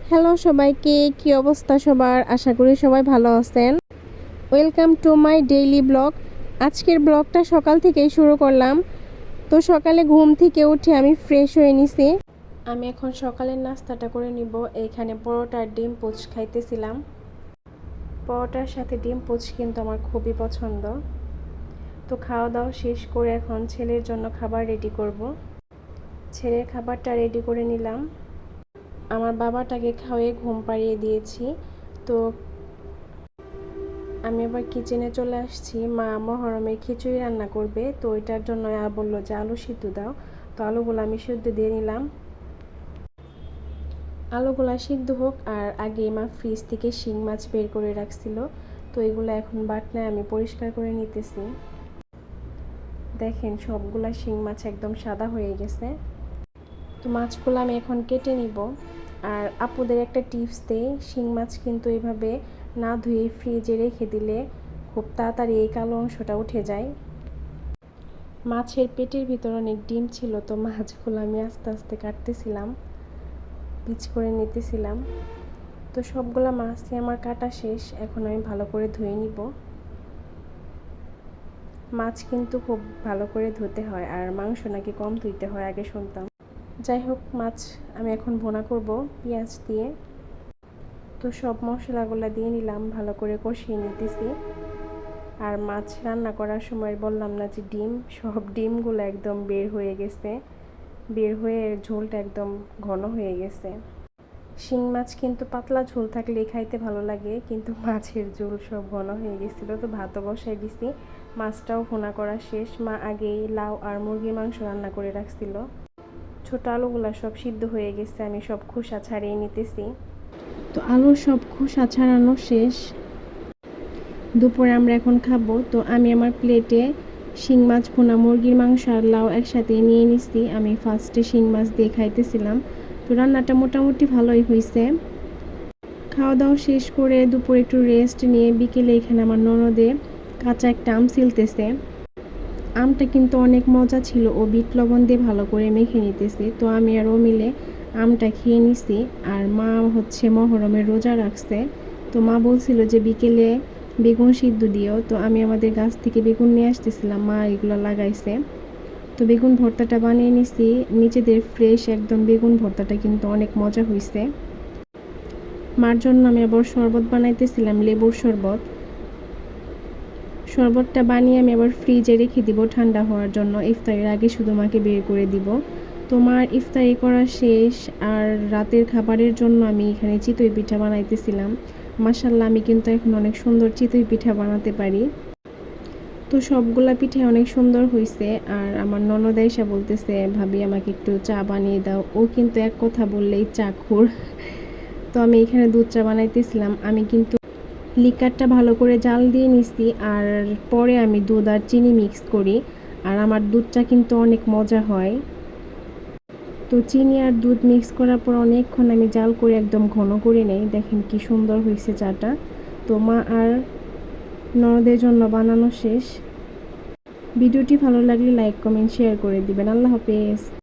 Hello সবাইকে, কি অবস্থা সবার? আশা করি সবাই ভালো আছেন। Welcome to my daily blog. আজকের ব্লগটা সকাল থেকেই শুরু করলাম। তো সকালে ঘুম থেকে উঠে আমি ফ্রেশ হয়ে নিছি। আমি এখন সকালের নাস্তাটা করে নিব। এইখানে পরোটা আর ডিম পোচ খাইতেছিলাম। পরোটার সাথে ডিম পোচ কিন্তু আমার খুবই পছন্দ। তো খাওয়া দাওয়া শেষ করে এখন ছেলের জন্য খাবার রেডি করব। ছেলের খাবারটা রেডি করে নিলাম। আমার বাবাটাকে খাওয়িয়ে ঘুম পাড়িয়ে দিয়েছি। তো আমি আবার কিচেনে চলে আসছি। মা মহরমের খিচুড়ি রান্না করবে, তো ওইটার জন্য আর বললো যে আলু সিদ্ধ দাও। তো আলুগুলো আমি সিদ্ধ দিয়ে নিলাম। আলুগুলা সিদ্ধ হোক, আর আগে মা ফ্রিজ থেকে শিং মাছ বের করে রাখছিল। তো এগুলো এখন বাটনায় আমি পরিষ্কার করে নিতেছি। দেখেন সবগুলা শিং মাছ একদম সাদা হয়ে গেছে। তো মাছগুলো আমি এখন কেটে নিব। আর আপুদের একটা টিপস দেই, শিং মাছ কিন্তু এইভাবে না ধুয়ে ফ্রিজে রেখে দিলে খুব তাড়াতাড়ি এই কালো অংশটা উঠে যায়। মাছের পেটের ভিতর অনেক ডিম ছিল, তো মাছগুলো আমি আস্তে আস্তে কাটতেছিলাম, পিচ করে নিতেছিলাম। তো সবগুলা মাছই আমার কাটা শেষ। এখন আমি ভালো করে ধুয়ে নিব। মাছ কিন্তু খুব ভালো করে ধুতে হয়, আর মাংস নাকি কম ধুইতে হয় আগে শুনতাম। যাই হোক, মাছ আমি এখন ভুনা করব পেঁয়াজ দিয়ে। তো সব মশলাগুলো দিয়ে নিলাম, ভালো করে কষিয়ে নিতেছি। আর মাছ রান্না করার সময় বললাম না যে সব ডিমগুলো একদম বের হয়ে গেছে, বের হয়ে ঝোলটা একদম ঘন হয়ে গেছে। শিং মাছ কিন্তু পাতলা ঝোল থাকলে খাইতে ভালো লাগে, কিন্তু মাছের ঝোল সব ঘন হয়ে গেছিল। তো ভাতও বসাই দিছি, মাছটাও ভুনা করা শেষ। মা আগেই লাউ আর মুরগির মাংস রান্না করে রাখছিল। ছোট আলুগুলা সব সিদ্ধ হয়ে গেছে, আমি সব খোসা ছাড়িয়ে নিতেছি। তো আলুর সব খোসা ছাড়ানো শেষ। দুপুরে আমরা এখন খাবো। তো আমি আমার প্লেটে শিং মাছ ভুনা, মুরগির মাংস আর লাউ একসাথে নিয়ে নিছি। আমি ফার্স্টে শিং মাছ দিয়ে খাইতেছিলাম। তো রান্নাটা মোটামুটি ভালোই হয়েছে। খাওয়া দাওয়া শেষ করে দুপুরে একটু রেস্ট নিয়ে বিকেলে এখানে আমার ননদে কাঁচা একটা আম ছিলতেছে। আমটা কিন্তু অনেক মজা ছিল, ও বিট লবণ দিয়ে ভালো করে মেখে নিতেছে। তো আমি আর ও মিলে আমটা খেয়ে নিছি। আর মা হচ্ছে মহরমের রোজা রাখছে। তো মা বলছিল যে বিকেলে বেগুন সিদ্ধ দিও। তো আমি আমাদের গাছ থেকে বেগুন নিয়ে আসতেছিলাম, মা এগুলো লাগাইছে। তো বেগুন ভর্তাটা বানিয়ে নিছি, নিজেদের ফ্রেশ একদম বেগুন ভর্তাটা কিন্তু অনেক মজা হয়েছে। মার জন্য আমি আবার শরবত বানাইতেছিলাম, লেবুর শরবত। শরবতটা বানিয়ে আমি আবার ফ্রিজে রেখে দিব ঠান্ডা হওয়ার জন্য। ইফতারের আগে শুধু মাকে বের করে দিব। তো মার ইফতারি করা শেষ। আর রাতের খাবারের জন্য আমি এখানে চিতই পিঠা বানাইতেছিলাম। মাশাল্লাহ, আমি কিন্তু এখন অনেক সুন্দর চিতই পিঠা বানাতে পারি। তো সবগুলা পিঠে অনেক সুন্দর হয়েছে। আর আমার ননদ আইসা বলতেছে, ভাবি আমাকে একটু চা বানিয়ে দাও। ও কিন্তু এক কথা বললেই চা খোর। তো আমি এখানে দুধ চা বানাইতেছিলাম। আমি কিন্তু লিকারটা ভালো করে জাল দিয়ে নিছি, আর পরে আমি দুধ আর চিনি মিক্স করি। আর আমার দুধটা কিন্তু অনেক মজা হয়। তো চিনি আর দুধ মিক্স করার পর অনেকক্ষণ আমি জাল করে একদম ঘন করে নেই। দেখেন কি সুন্দর হয়েছে চাটা। তো মা আর ননদের জন্য বানানো শেষ। ভিডিওটি ভালো লাগলে লাইক, কমেন্ট, শেয়ার করে দিবেন। আল্লাহ হাফেজ।